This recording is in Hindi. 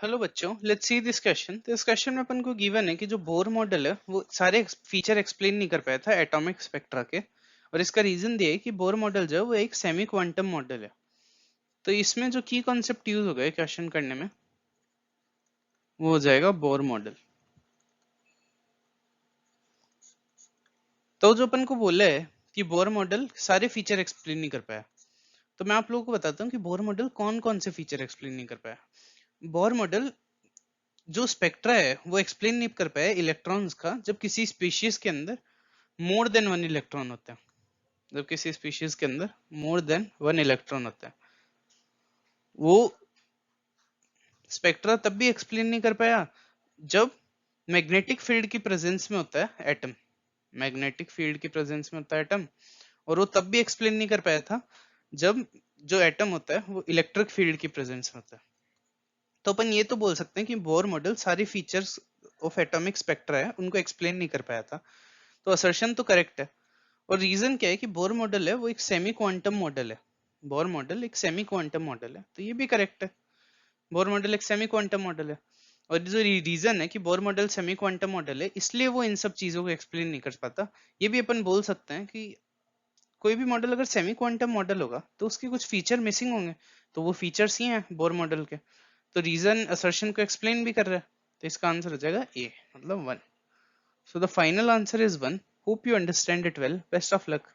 हेलो बच्चों, लेट्स सी दिस क्वेश्चन। तो इस क्वेश्चन में अपन को गिवन है कि जो बोर मॉडल है वो सारे फीचर एक्सप्लेन नहीं कर पाया था एटॉमिक स्पेक्ट्रा के। और इसका रीजन दिया है कि बोर मॉडल जो है वो एक सेमी क्वांटम मॉडल है। तो इसमें जो की कॉन्सेप्ट यूज हो गया क्वेश्चन करने में वो हो जाएगा बोर मॉडल। तो जो अपन को बोला है कि बोर मॉडल सारे फीचर एक्सप्लेन नहीं कर पाया, तो मैं आप लोगों को बताता हूँ कि बोर मॉडल कौन कौन से फीचर एक्सप्लेन नहीं कर पाया। बोर मॉडल जो स्पेक्ट्रा है वो एक्सप्लेन नहीं कर पाया इलेक्ट्रॉन्स का, जब किसी स्पीशीज के अंदर मोर देन वन इलेक्ट्रॉन होता है। जब किसी स्पीशीज के अंदर मोर देन वन इलेक्ट्रॉन होता है, वो स्पेक्ट्रा तब भी एक्सप्लेन नहीं कर पाया जब मैग्नेटिक फील्ड की प्रेजेंस में होता है एटम। मैग्नेटिक फील्ड की प्रेजेंस में होता है एटम। और वो तब भी एक्सप्लेन नहीं कर पाया था जब जो एटम होता है वो इलेक्ट्रिक फील्ड की प्रेजेंस में होता है। तो अपन ये तो बोल सकते हैं कि बोर मॉडल सारी फीचर्स ऑफ एटॉमिक स्पेक्ट्रा है उनको एक्सप्लेन नहीं कर पाया था। तो असर्शन तो करेक्ट है। और रीजन क्या है कि बोर मॉडल है वो एक सेमी क्वांटम मॉडल है। बोर मॉडल एक सेमी क्वांटम मॉडल है, तो ये भी करेक्ट है। बोर मॉडल एक सेमी क्वांटम मॉडल है। और जो रीजन है कि Bohr model semi quantum model है इसलिए वो इन सब चीजों को एक्सप्लेन नहीं कर पाता। ये भी अपन बोल सकते हैं कि कोई भी मॉडल अगर सेमी क्वांटम मॉडल होगा तो उसके कुछ फीचर मिसिंग होंगे, तो वो फीचर्स ही हैं बोर मॉडल के। तो रीजन असर्शन को एक्सप्लेन भी कर रहा है। तो इसका आंसर हो जाएगा ए, मतलब one. So the final answer is one. Hope you understand it well. Best of luck.